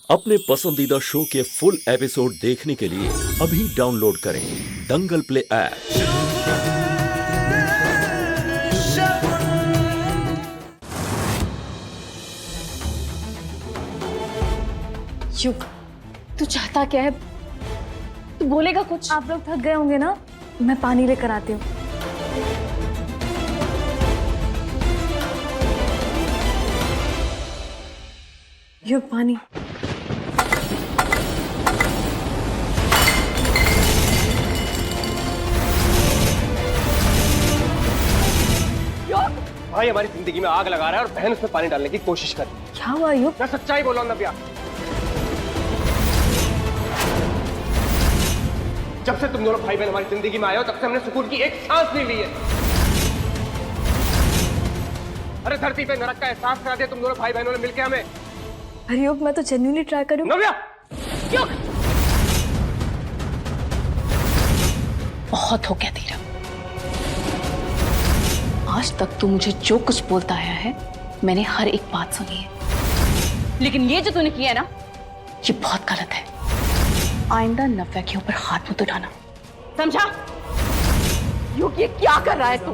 अपने पसंदीदा शो के फुल एपिसोड देखने के लिए अभी डाउनलोड करें दंगल प्ले ऐप। युग, तू चाहता क्या है? तू बोलेगा कुछ? आप लोग थक गए होंगे ना, मैं पानी लेकर आती हूँ। युग, पानी। भाई हमारी जिंदगी में आग लगा रहा है और बहन उसमें पानी डालने की कोशिश कर रही है। क्या हुआ युग? मैं सच्चाई बोल रहा हूं नव्या। जब से तुम दोनों भाई बहन हमारी जिंदगी में आए हो तब से हमने सुकून की एक सांस नहीं ली है। अरे धरती पे नरक का एहसास करा दिया तुम दोनों भाई बहनों ने मिलकर हमें। अरे युग, मैं तो जेन्युइनली ट्राई करूँ। नव्या, युग, बहुत हो गया तेरा। आज तक तू मुझे जो कुछ बोलता आया है मैंने हर एक बात सुनी है, लेकिन ये जो तूने किया है ना, ये बहुत गलत है। आइंदा नव्या के ऊपर हाथ मत उठाना, समझा? युग, ये क्या कर रहा है तू?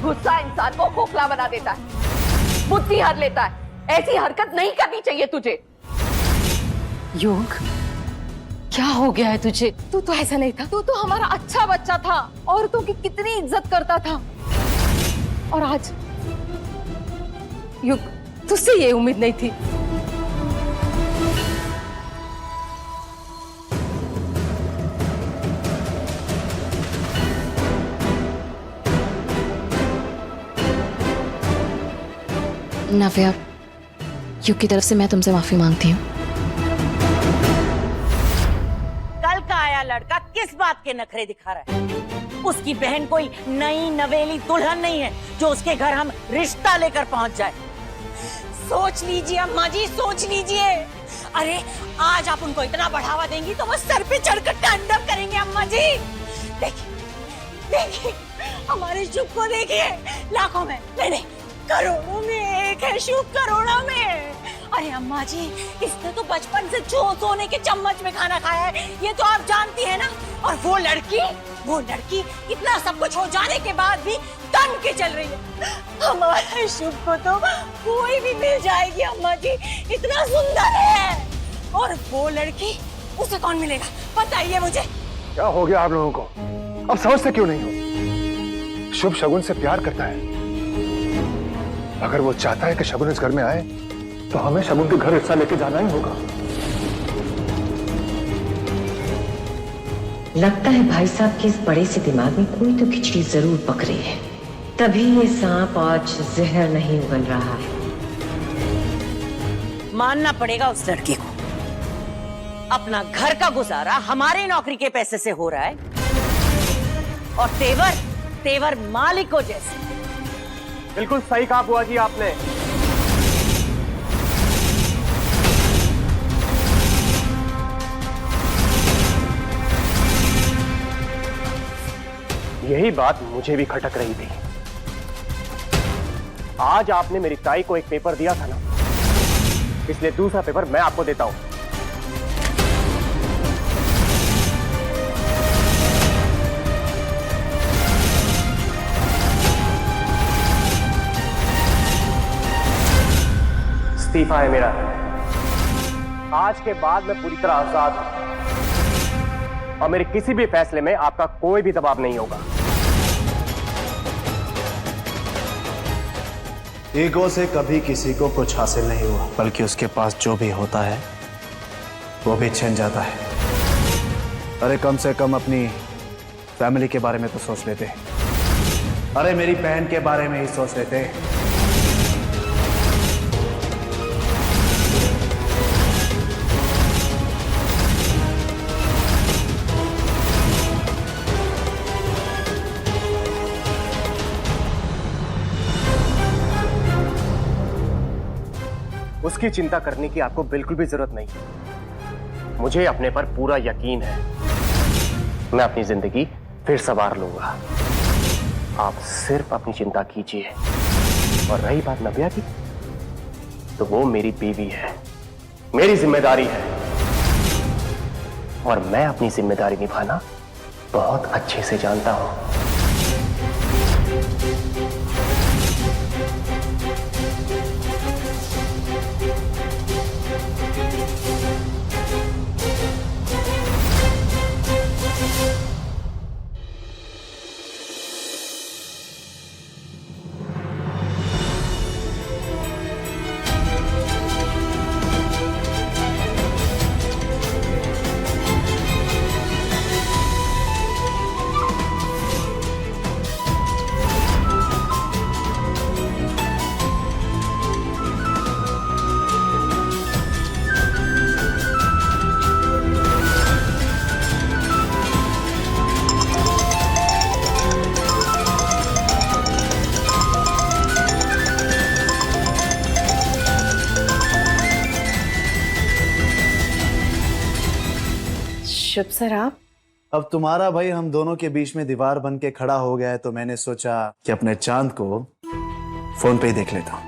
गुस्सा इंसान को खोखला बना देता है, बुद्धि हर लेता है। ऐसी हरकत नहीं करनी चाहिए तुझे। युग, क्या हो गया है तुझे? तू तो ऐसा नहीं था, तू तो हमारा अच्छा बच्चा था, औरतों की कितनी इज्जत करता था, और आज युग, तुझसे ये उम्मीद नहीं थी। नव्या, युग की तरफ से मैं तुमसे माफी मांगती हूँ। कल का आया लड़का किस बात के नखरे दिखा रहा है? उसकी बहन कोई नई नवेली दुल्हन नहीं है जो उसके घर हम रिश्ता लेकर पहुंच जाए। सोच लीजिए अम्मा जी, सोच लीजिए। अरे आज आप उनको इतना बढ़ावा देंगी तो वो सर पे चढ़कर तांडव करेंगे अम्मा जी। देखिए देखिए, हमारे शुभ को देखिए, लाखों में नहीं करोड़ों में एक है शुभ, करोड़ों में। अरे अम्मा जी, इसने तो बचपन से सोने के चम्मच में खाना खाया है, ये तो आप जानती है ना। और वो लड़की इतना सब कुछ हो जाने के बाद भी तन के चल रही है। हमारे शुभ को तो कोई भी मिल जाएगी अम्मा जी, इतना सुंदर है। और वो लड़की, उसे कौन मिलेगा बताइए मुझे। क्या हो गया आप लोगों को? अब समझते क्यों नहीं हो? शुभ शगुन से प्यार करता है। अगर वो चाहता है कि शगुन इस घर में आए तो हमें शगुन के घर हिस्सा लेके जाना ही होगा। लगता है भाई साहब के इस बड़े से दिमाग में कोई तो खिचड़ी जरूर पक रही है, तभी ये सांप आज जहर नहीं उगल रहा है। मानना पड़ेगा उस लड़के को, अपना घर का गुजारा हमारे नौकरी के पैसे से हो रहा है, और तेवर मालिकों जैसे। बिल्कुल सही कहा बुआ जी आपने। यही बात मुझे भी खटक रही थी। आज आपने मेरी ताई को एक पेपर दिया था ना, इसलिए दूसरा पेपर मैं आपको देता हूं। इस्तीफा है मेरा। आज के बाद मैं पूरी तरह आजाद हूं और मेरे किसी भी फैसले में आपका कोई भी दबाव नहीं होगा। ईगो से कभी किसी को कुछ हासिल नहीं हुआ, बल्कि उसके पास जो भी होता है वो भी छिन जाता है। अरे कम से कम अपनी फैमिली के बारे में तो सोच लेते। अरे मेरी बहन के बारे में ही सोच लेते। उसकी चिंता करने की आपको बिल्कुल भी जरूरत नहीं। मुझे अपने पर पूरा यकीन है। मैं अपनी जिंदगी फिर संवार लूंगा। आप सिर्फ अपनी चिंता कीजिए। और रही बात नव्या की, तो वो मेरी बीवी है, मेरी जिम्मेदारी है, और मैं अपनी जिम्मेदारी निभाना बहुत अच्छे से जानता हूं। शुभ सर आप। अब तुम्हारा भाई हम दोनों के बीच में दीवार बन के खड़ा हो गया है, तो मैंने सोचा कि अपने चांद को फोन पे ही देख लेता हूँ।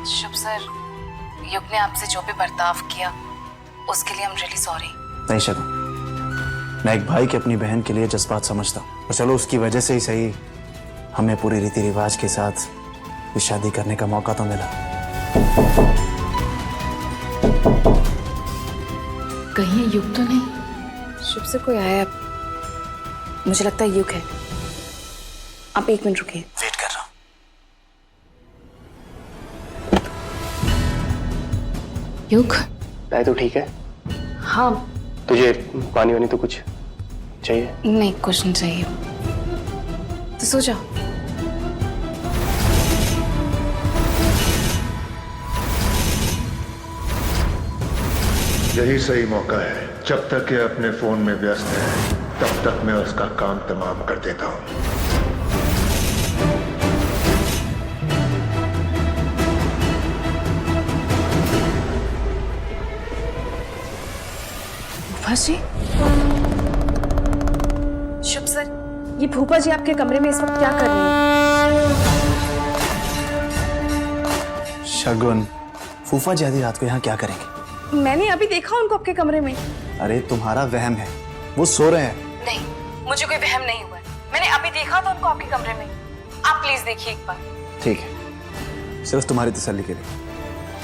शुभ सर, युग ने आपसे जो भी बर्ताव किया उसके लिए हम रियली सॉरी। नहीं शगुन, मैं एक भाई की अपनी बहन के लिए जज्बात समझता हूँ, और चलो उसकी वजह से ही सही हमें पूरी रीति रिवाज के साथ ये शादी करने का मौका तो मिला। कहीं ये युग तो नहीं? शुभ से कोई आया, मुझे लगता है युग है। आप 1 मिनट रुकिए। वेट कर रहा हूँ। युग, ताई तो ठीक है? हाँ। तुझे पानी वानी तो कुछ चाहिए? नहीं कुछ नहीं चाहिए, तो सो जाओ। यही सही मौका है। जब तक ये अपने फोन में व्यस्त है तब तक मैं उसका काम तमाम कर देता हूँ। फूफा जी? शुभ सर, ये फूफा जी आपके कमरे में इस वक्त क्या कर रहे हैं? शगुन, फूफा जी आधी रात को यहाँ क्या करेंगे? मैंने अभी देखा उनको आपके कमरे में। अरे तुम्हारा वहम है, वो सो रहे हैं। नहीं मुझे कोई वहम नहीं हुआ, मैंने अभी देखा था उनको आपके कमरे में। आप प्लीज देखिए एक बार। ठीक है, सिर्फ तुम्हारी तसल्ली के लिए।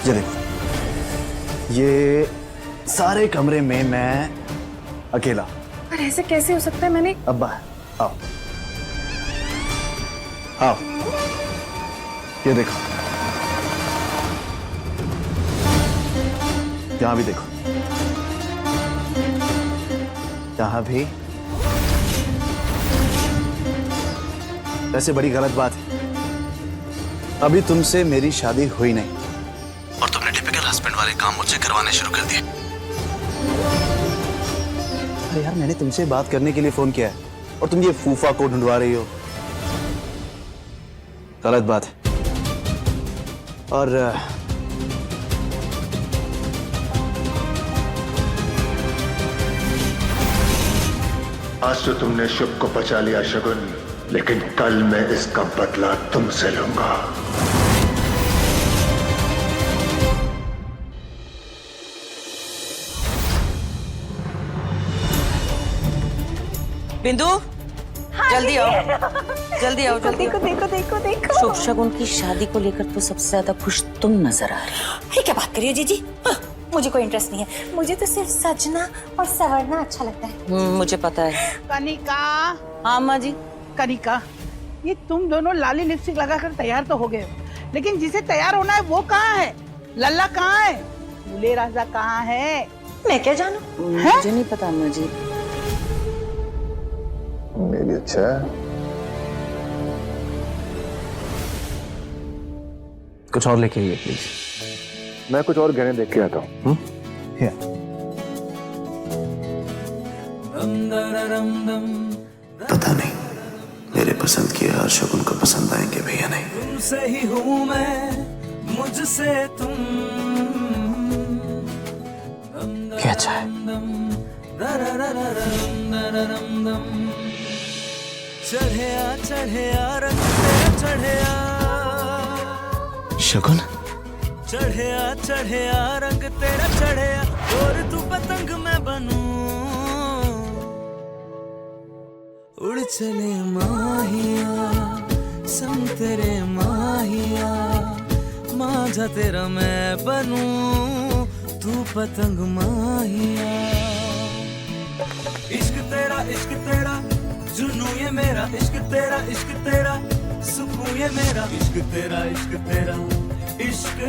ये देखो, ये सारे कमरे में मैं अकेला। पर ऐसे कैसे हो सकता है? मैंने अब्बा आओ आओ, ये देखो, यहाँ भी देखो, यहाँ भी। वैसे बड़ी गलत बात है, अभी तुमसे मेरी शादी हुई नहीं और तुमने टिपिकल हस्बैंड वाले काम मुझसे करवाने शुरू कर दिए। अरे यार, मैंने तुमसे बात करने के लिए फोन किया है और तुम ये फूफा को ढूंढवा रही हो। गलत बात है। और आज तो तुमने शुभ को बचा लिया शगुन, लेकिन कल मैं इसका बदला तुमसे लूंगा। बिंदु, जल्दी आओ, जल्दी आओ, जल्दी देखो आओ। देखो देखो देखो। शुभ शगुन की शादी को लेकर तो सबसे ज्यादा खुश तुम नजर आ रही हो। ये क्या बात करिए जीजी? मुझे कोई इंटरेस्ट नहीं है, मुझे तो सिर्फ सजना और संवरना अच्छा लगता है। मुझे पता है। कनिका, हाँ माँ जी। कनिका, ये तुम दोनों लाली लिपस्टिक लगाकर तैयार तो हो गए हो, लेकिन जिसे तैयार होना है वो कहाँ है? लल्ला कहाँ है? दूल्हे राजा कहाँ है? मैं क्या जानू? मुझे नहीं पता माँ जी। मेरी अच्छा कुछ और लेके आइए प्लीज। मैं कुछ और गहने देख के आता हूँ। पता नहीं मेरे पसंद किए हर शगुन को पसंद आएंगे भी या नहीं। तुमसे ही हूँ मैं, मुझसे तुम। क्या अच्छा है? चढ़िया चढ़िया रंग तेरा चढ़िया, शगुन चढ़िया चढ़िया रंग तेरा चढ़िया और तू पतंग मैं बनूं उड़ चले माहिया संग तेरे माहिया माझा तेरा मैं बनूं तू पतंग माहिया इश्क तेरा जुनू ये मेरा इश्क तेरा सुकून ये मेरा इश्क तेरा इश्क तेरा इश्क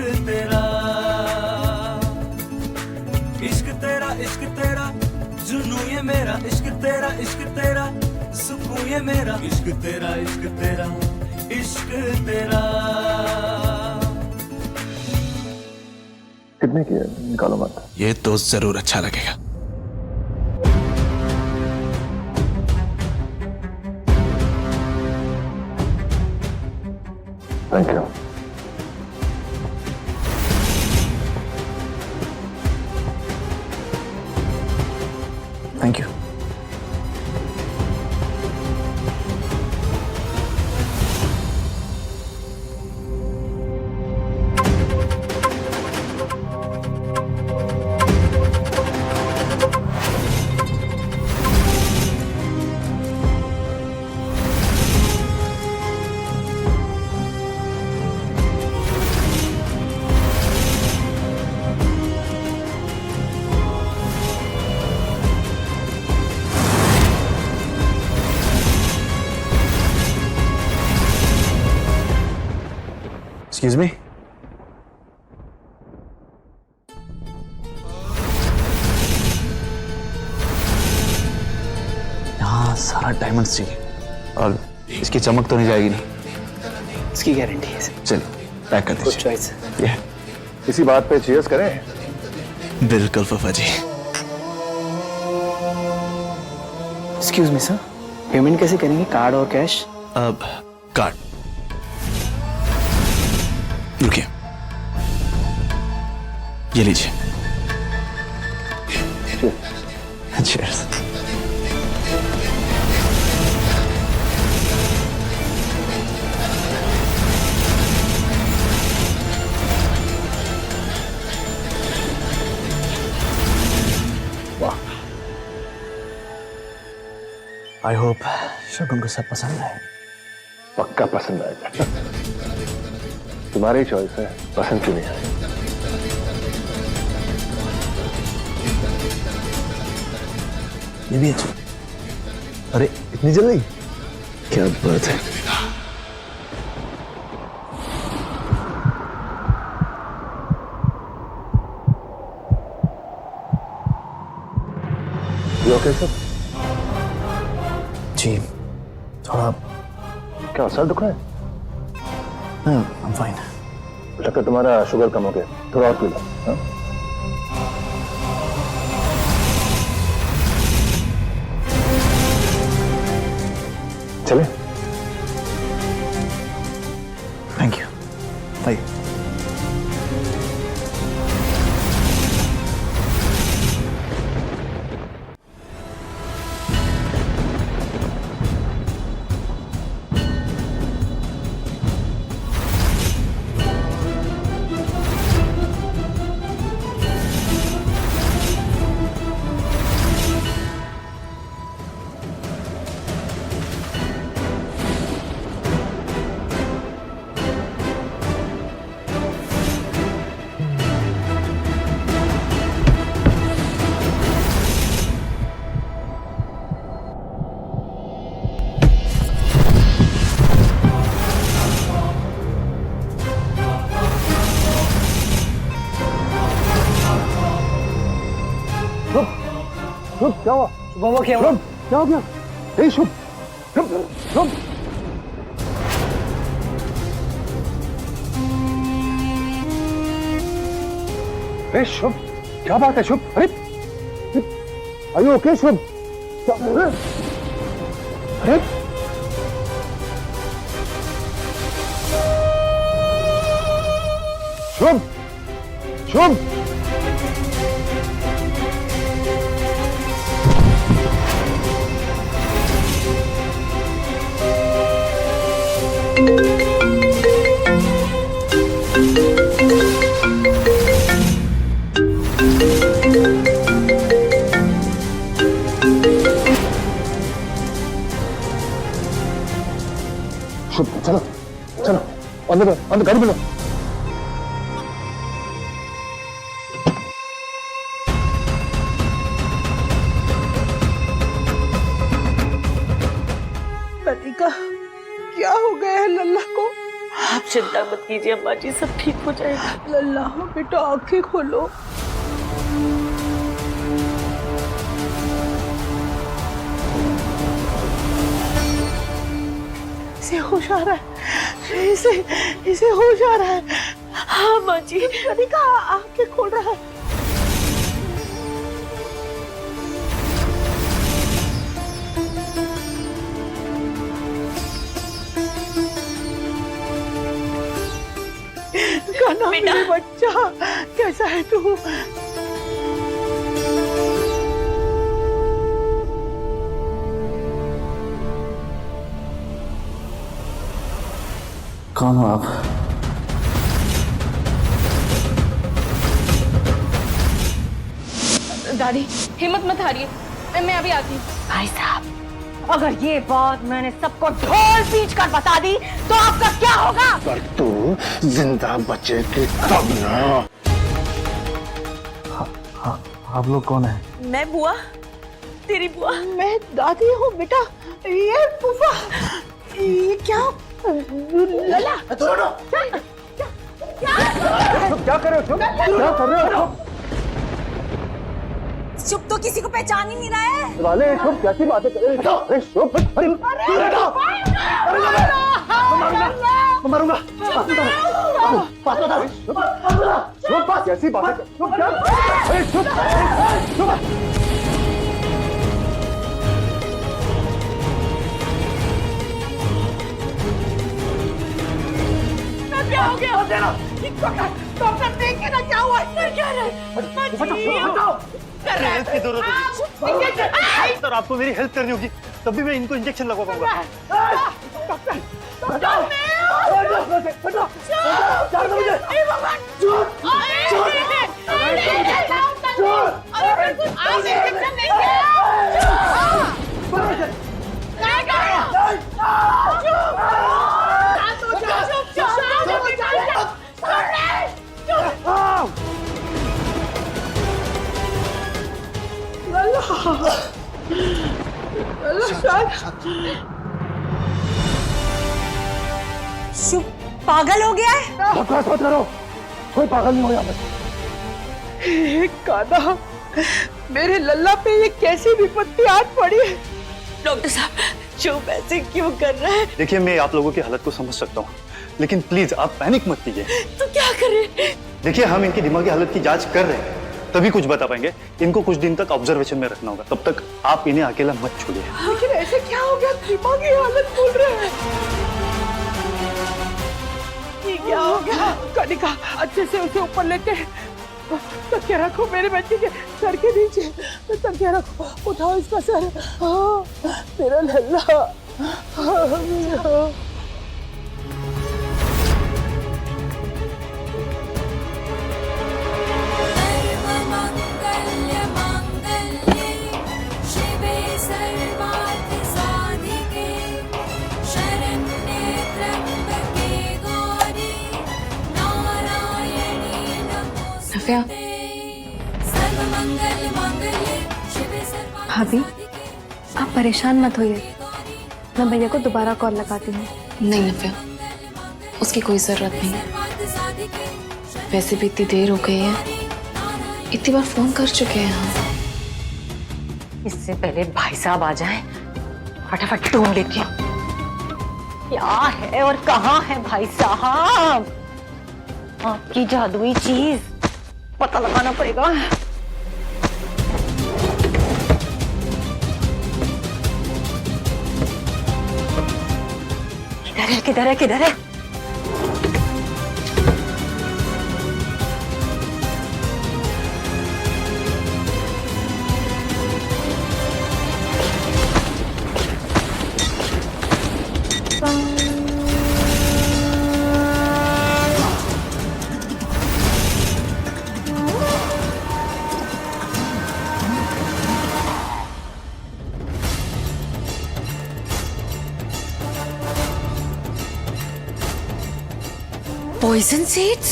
तेरा जुनू ये मेरा इश्क तेरा सुकून ये मेरा इश्क तेरा इश्क तेरा कितने की है? निकालो मत। ये तो जरूर अच्छा लगेगा। Thank you. Thank you. Excuse me? यहाँ सारा डायमंड्स चाहिए और इसकी चमक तो नहीं जाएगी ना? इसकी गारंटी है। चलिए पैक कर दीजिए। चॉइस। इसी बात पे चीयर्स करें। बिल्कुल फूफा जी। एक्सक्यूज मी सर, पेमेंट कैसे करेंगे, कार्ड और कैश? अब कार्ड। रुकिए, ये लीजिए। Cheers. वाह, आई होप शगुन को सब पसंद आए। पक्का पसंद आएगा। तुम्हारी चॉइस है, पसंद क्यों नहीं आएगी? ये भी अच्छा। अरे इतनी जल्दी? क्या बात है। You okay, sir? जी थोड़ा। क्या सर दुख रहा है? I'm fine. लगता है तुम्हारा शुगर कम हो गया, थोड़ा और पी लो। हाँ? चले? Thank you. बाय। शुभ, क्या हुआ? वो क्या हुआ? क्या हो गया? ए शुभ, शुभ, शुभ। ए शुभ, क्या बात है शुभ? अरे, आर यू ओके शुभ? अरे, शुभ, शुभ। घर मिलो। लतिका, क्या हो गया है लल्ला को? आप चिंता मत कीजिए अम्मा जी, सब ठीक हो जाएगा। लल्ला बेटा आंखें खोलो। इसे होश आ रहा है, इसे होश आ रहा है। हाँ माँ जी। लतिका आंखें खोल रहा है। कान्हा मेरे बच्चा, कैसा है तू? कौन हो आप? दादी हिम्मत मत हारिए, मैं अभी आती हूँ। भाई साहब, अगर ये बात मैंने सबको ढोल पीट कर बता दी तो आपका क्या होगा? पर तू जिंदा बचेगी तब ना। आप लोग कौन है? मैं बुआ, तेरी बुआ। मैं दादी हूँ बेटा, ये फूफा। ये क्या? लला क्या कर रहे हो? क्या कर रहे हो? चुप तो किसी को पहचान ही नहीं रहा है। वाले शुभ कैसी बातें कर रहे हो? अरे शुभ, मारूंगा। शुभ कैसी बातें कर? शुभ क्या? अरे शुभ, क्या हो गया? डॉक्टर देखे ना क्या हुआ? क्या सर आपको मेरी हेल्प करनी होगी, तभी मैं इनको इंजेक्शन लगवा पाऊंगा। शुभ पागल हो गया है। बकवास मत करो, कोई पागल नहीं हो यहाँ पे। कान्हा, मेरे लल्ला पे ये कैसी विपत्ति आज पड़ी है? डॉक्टर साहब, चुप ऐसे क्यों कर रहा है? देखिए, मैं आप लोगों की हालत को समझ सकता हूँ, लेकिन प्लीज आप पैनिक मत कीजिए। तो क्या करें? देखिए, हम इनकी दिमागी हालत की जांच कर रहे हैं, तभी कुछ बता पाएंगे। इनको कुछ दिन तक ऑब्जर्वेशन में रखना होगा, तब तक आप इन्हें अकेला मत छोड़िए। लेकिन ऐसे क्या हो गया? दिमागी हालत बोल रहे हैं। ये क्या हो गया? कनिका, अच्छे से उसे ऊपर लेके तकिया रखो मेरे बच्चे के सर के नीचे। तकिया रखो, उठाओ इसका सर। हाँ, मेरा लल्ला। हाँ, मेरा। सफिया, भाभी आप परेशान मत होइए, मैं भैया को दोबारा कॉल लगाती हूँ। नहीं नफिया, उसकी कोई जरूरत नहीं है। वैसे भी इतनी देर हो गई है, इतनी बार फोन कर चुके हैं हम। इससे पहले भाई साहब आ जाएं, फटाफट ढूंढ लेती हूँ क्या है और कहाँ है भाई साहब। आपकी जादुई चीज पता लगाना पड़ेगा। किधर है? Poison seeds?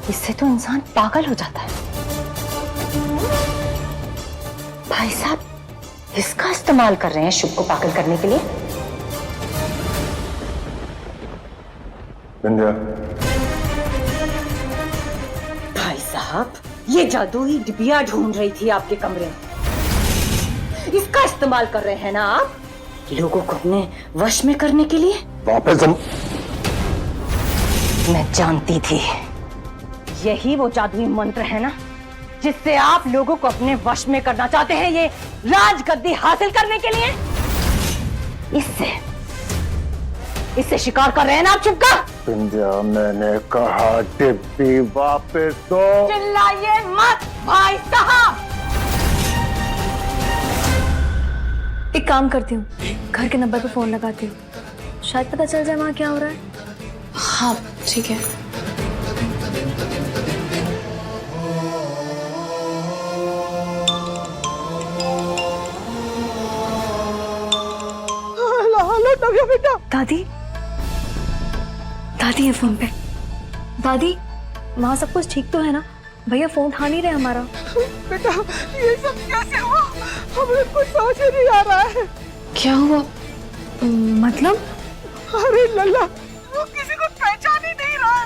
इससे तो इंसान पागल हो जाता है। भाई साहब इसका इस्तेमाल कर रहे हैं शुभ को पागल करने के लिए। विंध्या, भाई साहब ये जादुई डिबिया ढूंढ रही थी आपके कमरे में, इसका इस्तेमाल कर रहे हैं ना आप लोगों को अपने वश में करने के लिए। वापस हम... मैं जानती थी यही वो जादुई मंत्र है ना जिससे आप लोगों को अपने वश में करना चाहते हैं, ये राजगद्दी हासिल करने के लिए। इससे शिकार कर रहे हैं ना आप शुभ का। विंध्या, मैंने कहा डिब्बी वापस दो। चिल्लाइए मत भाई साहब। एक काम करती हूँ, घर के नंबर पे फोन लगाती हूँ, शायद पता चल जाए वहाँ क्या हो रहा है। हाँ ठीक है। हेलो बेटा। दादी, दादी है फोन पे। दादी, वहाँ सब कुछ ठीक तो है ना? भैया फोन उठा नहीं रहे हमारा। बेटा ये सब कैसे हुआ? हमें कुछ समझ ही नहीं आ रहा है। क्या हुआ? मतलब? अरे लल्ला, वो किसी को पहचान ही नहीं रहा है।